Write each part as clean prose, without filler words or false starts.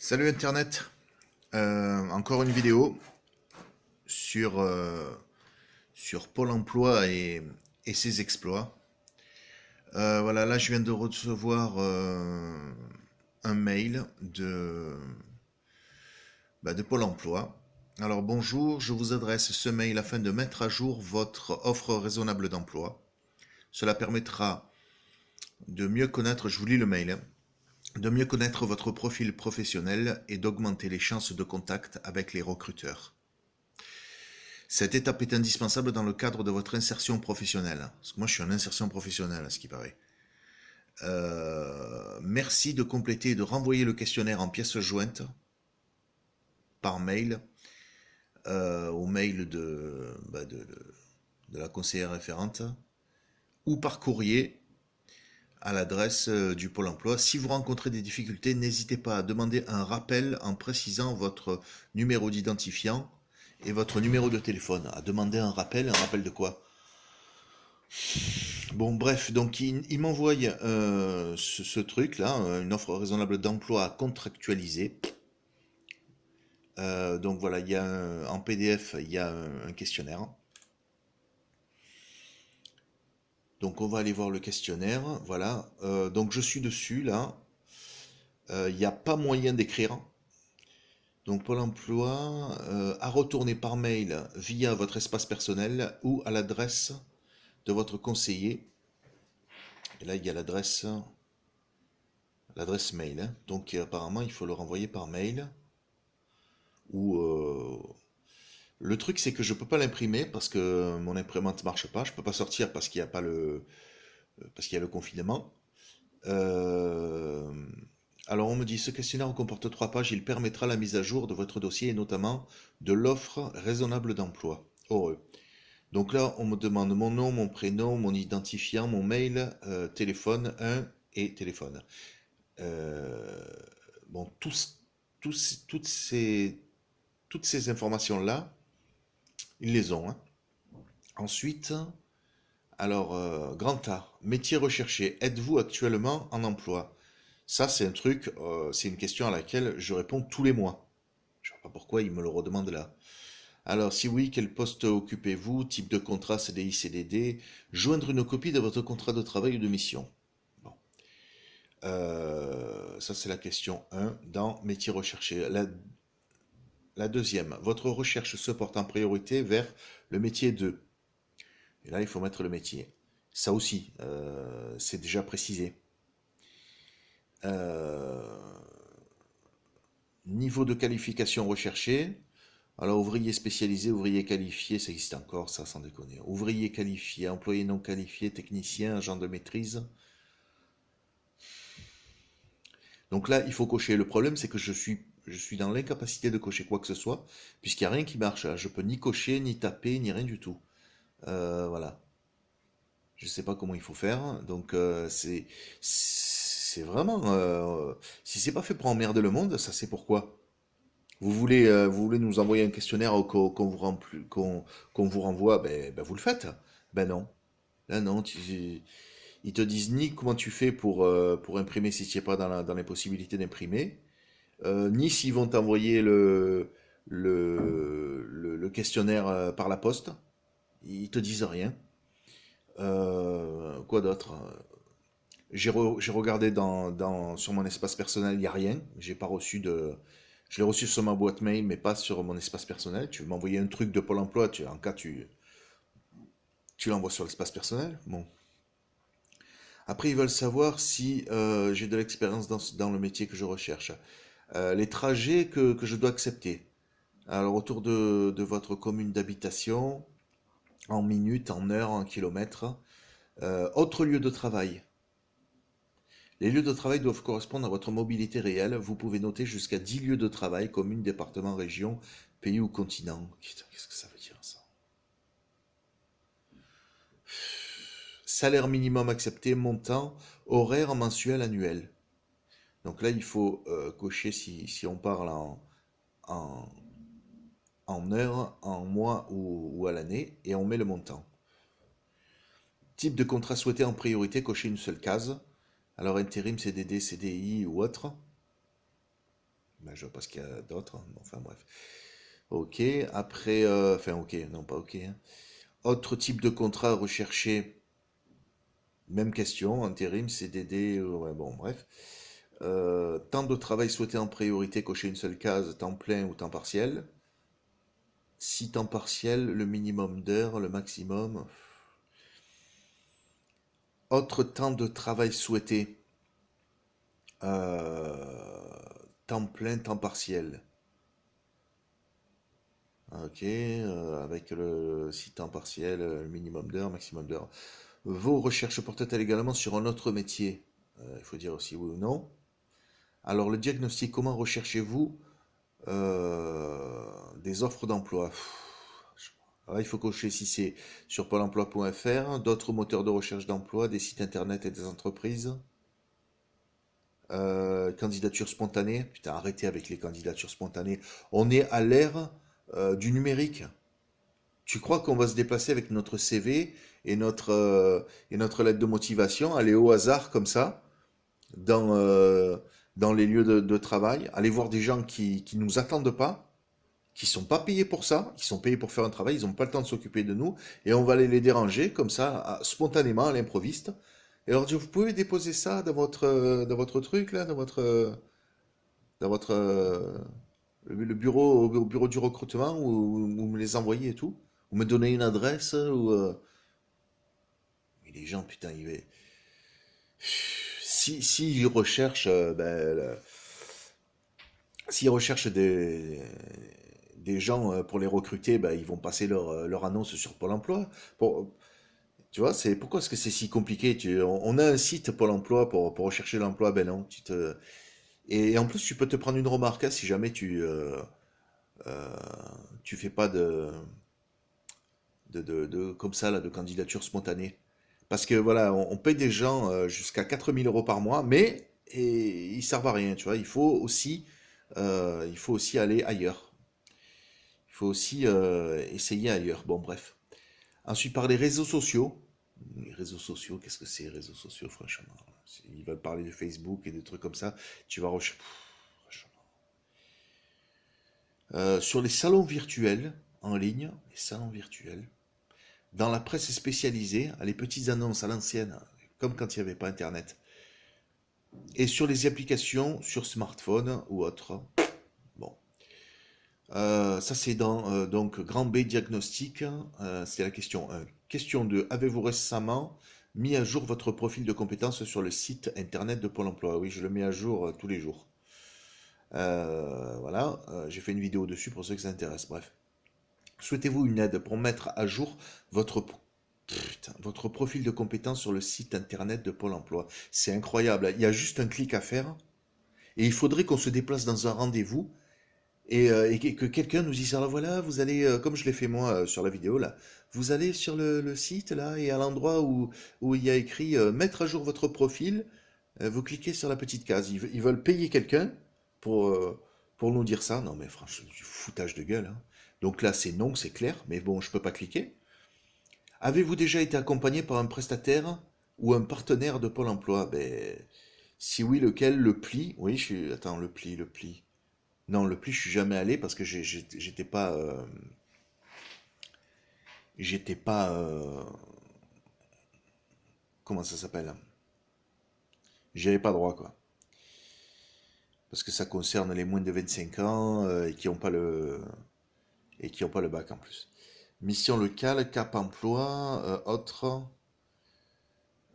Salut Internet. Encore une vidéo sur, sur Pôle emploi et ses exploits. Voilà, là je viens de recevoir un mail de Pôle emploi. Alors bonjour, je vous adresse ce mail afin de mettre à jour votre offre raisonnable d'emploi. Cela permettra de mieux connaître, je vous lis le mail, hein, de mieux connaître votre profil professionnel et d'augmenter les chances de contact avec les recruteurs. Cette étape est indispensable dans le cadre de votre insertion professionnelle. Parce que moi, je suis en insertion professionnelle, à ce qui paraît. Merci de compléter et de renvoyer le questionnaire en pièces jointes par mail au mail de la conseillère référente ou par courrier à l'adresse du Pôle emploi. Si vous rencontrez des difficultés, n'hésitez pas à demander un rappel en précisant votre numéro d'identifiant et votre numéro de téléphone. À demander un rappel de quoi? Bon, bref, donc il m'envoie ce truc-là, une offre raisonnable d'emploi à contractualiser. Donc voilà, en PDF, il y a un questionnaire. Donc on va aller voir le questionnaire, voilà. Donc je suis dessus, là. Il n'y a pas moyen d'écrire. Donc Pôle emploi, à retourner par mail via votre espace personnel ou à l'adresse de votre conseiller. Et là, il y a l'adresse mail, hein. Donc apparemment, il faut le renvoyer par mail. Ou le truc, c'est que je peux pas l'imprimer parce que mon imprimante marche pas. Je peux pas sortir parce qu'il y a pas le parce qu'il y a le confinement. Euh, Alors on me dit ce questionnaire comporte 3 pages. Il permettra la mise à jour de votre dossier et notamment de l'offre raisonnable d'emploi. Heureux. Donc là, on me demande mon nom, mon prénom, mon identifiant, mon mail, téléphone 1 et téléphone. Euh, bon, toutes ces informations-là, ils les ont, hein. Ensuite, alors, grand A, métier recherché. Êtes-vous actuellement en emploi? Ça, c'est un truc, c'est une question à laquelle je réponds tous les mois. Je ne sais pas pourquoi il me le redemande là. Alors, si oui, quel poste occupez-vous? Type de contrat, CDI, CDD. Joindre une copie de votre contrat de travail ou de mission. Bon. Ça, c'est la question 1 dans métier recherché. La deuxième, votre recherche se porte en priorité vers le métier 2. Et là, il faut mettre le métier. Ça aussi, c'est déjà précisé. Euh, Niveau de qualification recherché. Alors, ouvrier spécialisé, ouvrier qualifié, ça existe encore, ça, sans déconner. Ouvrier qualifié, employé non qualifié, technicien, agent de maîtrise. Donc là, il faut cocher. Le problème, c'est que je suis dans l'incapacité de cocher quoi que ce soit, puisqu'il n'y a rien qui marche. Je peux ni cocher, ni taper, ni rien du tout. Voilà. Je sais pas comment il faut faire. Donc c'est vraiment si c'est pas fait pour emmerder le monde, ça c'est pourquoi. Vous voulez nous envoyer un questionnaire qu'on vous qu'on vous renvoie, ben vous le faites. Ben non. Là non, ils te disent ni comment tu fais pour imprimer si tu n'es pas dans les possibilités d'imprimer, ni s'ils vont t'envoyer le questionnaire par la poste. Ils te disent rien. Quoi d'autre? J'ai regardé sur mon espace personnel, il n'y a rien. J'ai pas reçu de. Je l'ai reçu sur ma boîte mail, mais pas sur mon espace personnel. Tu veux m'envoyer un truc de Pôle emploi, tu l'envoies sur l'espace personnel. Bon. Après, ils veulent savoir si j'ai de l'expérience dans le métier que je recherche. Les trajets que je dois accepter. Alors, autour de votre commune d'habitation, en minutes, en heures, en kilomètres. Autre lieu de travail. Les lieux de travail doivent correspondre à votre mobilité réelle. Vous pouvez noter jusqu'à 10 lieux de travail, commune, département, région, pays ou continent. Putain, qu'est-ce que ça veut dire ça? Salaire minimum accepté, montant, horaire mensuel, annuel. Donc là, il faut cocher si on parle en, en heures, en mois ou à l'année, et on met le montant. Type de contrat souhaité en priorité, cocher une seule case. Alors intérim, CDD, CDI ou autre. Ben, je vois pas ce qu'il y a d'autre, hein. Enfin bref. Ok, après, enfin ok, non pas ok, hein. Autre type de contrat recherché, même question, intérim, CDD, ouais, bon bref. Temps de travail souhaité en priorité, cocher une seule case, temps plein ou temps partiel. Si temps partiel, le minimum d'heures, le maximum. Autre temps de travail souhaité, temps plein, temps partiel. Ok, avec le si temps partiel, minimum d'heures, maximum d'heures. Vos recherches portent-elles également sur un autre métier? Il faut dire aussi oui ou non. Alors le diagnostic, comment recherchez-vous des offres d'emploi? Alors, il faut cocher si c'est sur pôle emploi.fr, d'autres moteurs de recherche d'emploi, des sites internet et des entreprises. Candidature spontanée. Putain, arrêtez avec les candidatures spontanées. On est à l'ère du numérique. Tu crois qu'on va se déplacer avec notre CV et notre lettre de motivation, aller au hasard comme ça, dans, euh, dans les lieux de travail, aller voir des gens qui nous attendent pas, qui sont pas payés pour ça, qui sont payés pour faire un travail, ils n'ont pas le temps de s'occuper de nous, et on va aller les déranger comme ça, spontanément, à l'improviste, et leur dire, vous pouvez déposer ça dans votre truc, là, dans votre, le bureau, au bureau du recrutement, ou me les envoyer et tout, ou me donner une adresse, mais les gens, putain, si ils recherchent, s'ils recherchent des gens pour les recruter, ben, ils vont passer leur annonce sur Pôle emploi. Pour, tu vois, pourquoi est-ce que c'est si compliqué? On a un site Pôle emploi pour rechercher l'emploi, ben non. Et en plus, tu peux te prendre une remarque hein, si jamais euh, tu fais pas comme ça, là, de candidature spontanée. Parce que voilà, on paye des gens jusqu'à 4 000 € par mois, mais ils servent à rien, tu vois. Il faut aussi aller ailleurs. Il faut aussi essayer ailleurs. Bon, bref. Ensuite, par les réseaux sociaux. Les réseaux sociaux, qu'est-ce que c'est, les réseaux sociaux, franchement? Ils veulent parler de Facebook et des trucs comme ça. Tu vas rechercher. Sur les salons virtuels en ligne, les salons virtuels, dans la presse spécialisée, les petites annonces à l'ancienne, comme quand il n'y avait pas Internet, et sur les applications sur smartphone ou autre. Bon, ça c'est dans donc Grand B diagnostic, c'est la question 1. Question 2. Avez-vous récemment mis à jour votre profil de compétences sur le site internet de Pôle emploi? Oui, je le mets à jour tous les jours. Voilà, j'ai fait une vidéo dessus pour ceux que ça intéresse. Bref. Souhaitez-vous une aide pour mettre à jour votre, votre profil de compétences sur le site internet de Pôle emploi? C'est incroyable. Il y a juste un clic à faire et il faudrait qu'on se déplace dans un rendez-vous et que quelqu'un nous dise, alors voilà, vous allez, comme je l'ai fait moi sur la vidéo là, vous allez sur le site là et à l'endroit où il y a écrit mettre à jour votre profil, vous cliquez sur la petite case. Ils veulent payer quelqu'un pour, euh, pour nous dire ça. Non mais franchement, du foutage de gueule, hein. Donc là c'est non, c'est clair, mais bon, je peux pas cliquer. Avez-vous déjà été accompagné par un prestataire ou un partenaire de Pôle emploi? Ben, si oui, lequel? Le pli? Oui, je suis. Attends, le pli. Non, le pli, je suis jamais allé parce que j'étais pas, j'étais pas, comment ça s'appelle? J'y avais pas droit, quoi. Parce que ça concerne les moins de 25 ans et qui ont pas le bac en plus. Mission locale, Cap emploi, autre.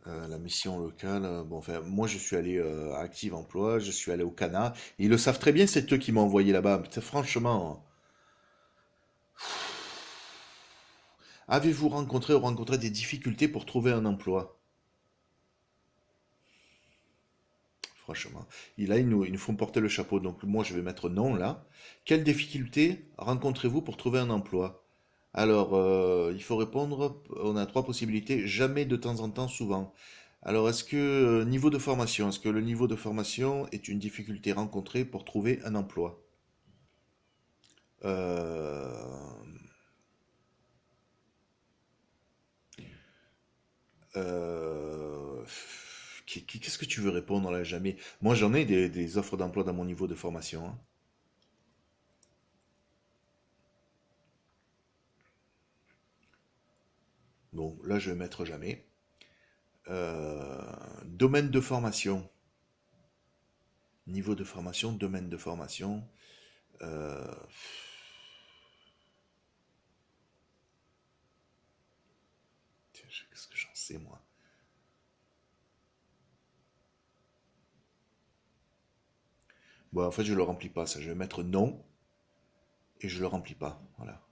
La mission locale, bon, enfin, moi je suis allé à Active Emploi, je suis allé au Cana. Ils le savent très bien, c'est eux qui m'ont envoyé là-bas. Putain, franchement, avez-vous rencontré ou rencontré des difficultés pour trouver un emploi? Franchement. Et là, ils nous font porter le chapeau. Donc moi, je vais mettre non là. Quelles difficultés rencontrez-vous pour trouver un emploi? Alors, il faut répondre. On a trois possibilités. Jamais, de temps en temps, souvent. Alors, niveau de formation, est-ce que le niveau de formation est une difficulté rencontrée pour trouver un emploi? Euh, euh, Qu'est-ce que tu veux répondre là, jamais? Moi, j'en ai des offres d'emploi dans mon niveau de formation, hein. Donc là, je vais mettre jamais. Domaine de formation. Niveau de formation, domaine de formation. Euh, Qu'est-ce que j'en sais, moi? Bon, en fait, je le remplis pas, ça. Je vais mettre non et je le remplis pas. Voilà.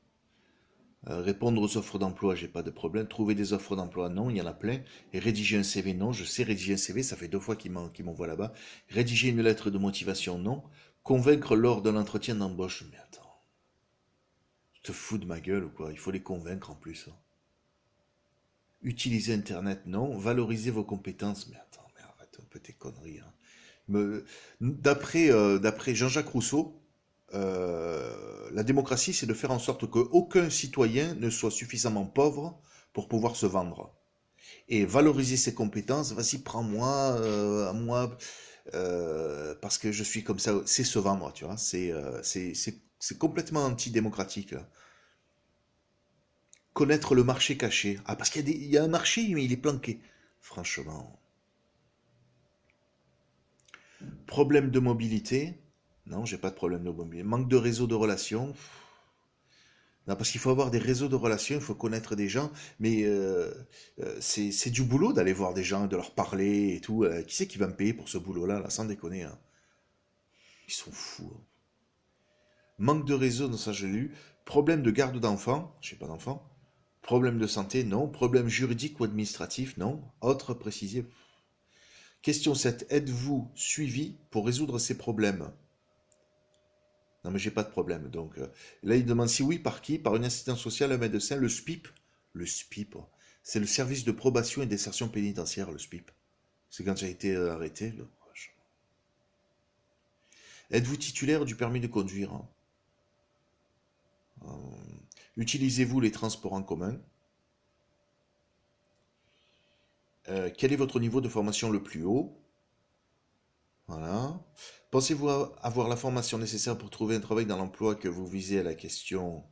Répondre aux offres d'emploi, j'ai pas de problème. Trouver des offres d'emploi, non, il y en a plein. Et rédiger un CV, non. Je sais rédiger un CV, ça fait 2 fois qu'il m'envoie là-bas. Rédiger une lettre de motivation, non. Convaincre lors d'un entretien d'embauche, mais attends, tu te fous de ma gueule ou quoi? Il faut les convaincre en plus, hein. Utiliser Internet, non. Valoriser vos compétences, mais attends, mais arrête un peu tes conneries, hein. D'après Jean-Jacques Rousseau, la démocratie, c'est de faire en sorte qu'aucun citoyen ne soit suffisamment pauvre pour pouvoir se vendre. Et valoriser ses compétences, vas-y, prends-moi, à moi, parce que je suis comme ça, c'est se vendre, tu vois. C'est complètement antidémocratique, là. Connaître le marché caché. Ah, parce il y a un marché, mais il est planqué. Franchement. Problème de mobilité. Non, j'ai pas de problème de mobilité. Manque de réseau de relations. Non, parce qu'il faut avoir des réseaux de relations, il faut connaître des gens, mais c'est du boulot d'aller voir des gens, de leur parler et tout. Qui c'est qui va me payer pour ce boulot-là, là, sans déconner, hein. Ils sont fous, hein. Manque de réseau, non, ça je l'ai lu. Problème de garde d'enfants, j'ai pas d'enfant. Problème de santé, non. Problème juridique ou administratif, non. Autre précisé. Question 7. Êtes-vous suivi pour résoudre ces problèmes? Non, mais j'ai pas de problème. Donc là, il demande si oui, par qui? Par une assistante sociale, un médecin, le SPIP. Le SPIP, oh, c'est le service de probation et d'insertion pénitentiaire, le SPIP. C'est quand j'ai été arrêté. Êtes-vous titulaire du permis de conduire, hein? Utilisez-vous les transports en commun? Quel est votre niveau de formation le plus haut? Voilà. Pensez-vous avoir la formation nécessaire pour trouver un travail dans l'emploi que vous visez à la question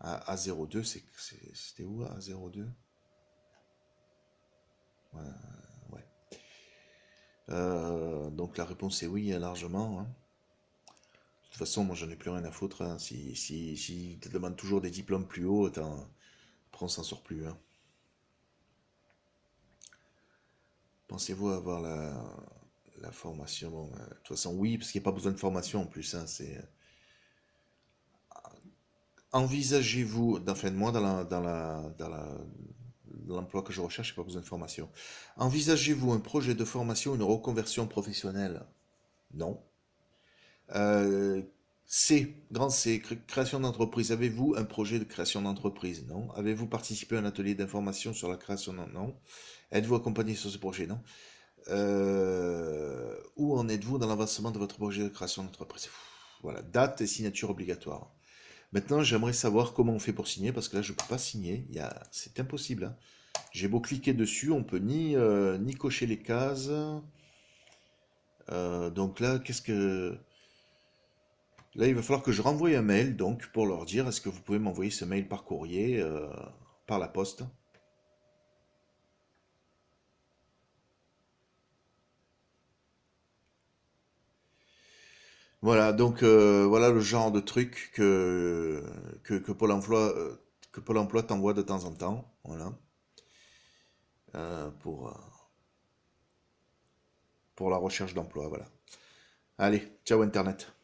A02? C'était où A02? Ouais, ouais. Donc la réponse est oui, largement, hein. De toute façon, moi j'en ai plus rien à foutre, hein. Si te demandent toujours des diplômes plus hauts, après on s'en sort plus, hein. Pensez-vous avoir la formation? Bon, de toute façon, oui, parce qu'il n'y a pas besoin de formation en plus, hein. Envisagez-vous, enfin moi dans l'emploi que je recherche, j'ai pas besoin de formation. Envisagez-vous un projet de formation, une reconversion professionnelle? Non. Euh, grand C, création d'entreprise. Avez-vous un projet de création d'entreprise? Non. Avez-vous participé à un atelier d'information sur la création? Non. Non. Êtes-vous accompagné sur ce projet? Non. Où en êtes-vous dans l'avancement de votre projet de création d'entreprise? Voilà, date et signature obligatoire. Maintenant, j'aimerais savoir comment on fait pour signer, parce que là, je ne peux pas signer. C'est impossible, hein. J'ai beau cliquer dessus, on peut ni cocher les cases. Donc là, Là, il va falloir que je renvoie un mail, donc, pour leur dire, est-ce que vous pouvez m'envoyer ce mail par courrier, par la poste? Voilà, donc voilà le genre de truc que Pôle emploi t'envoie de temps en temps, voilà, euh, pour, euh, pour la recherche d'emploi, voilà. Allez, ciao Internet.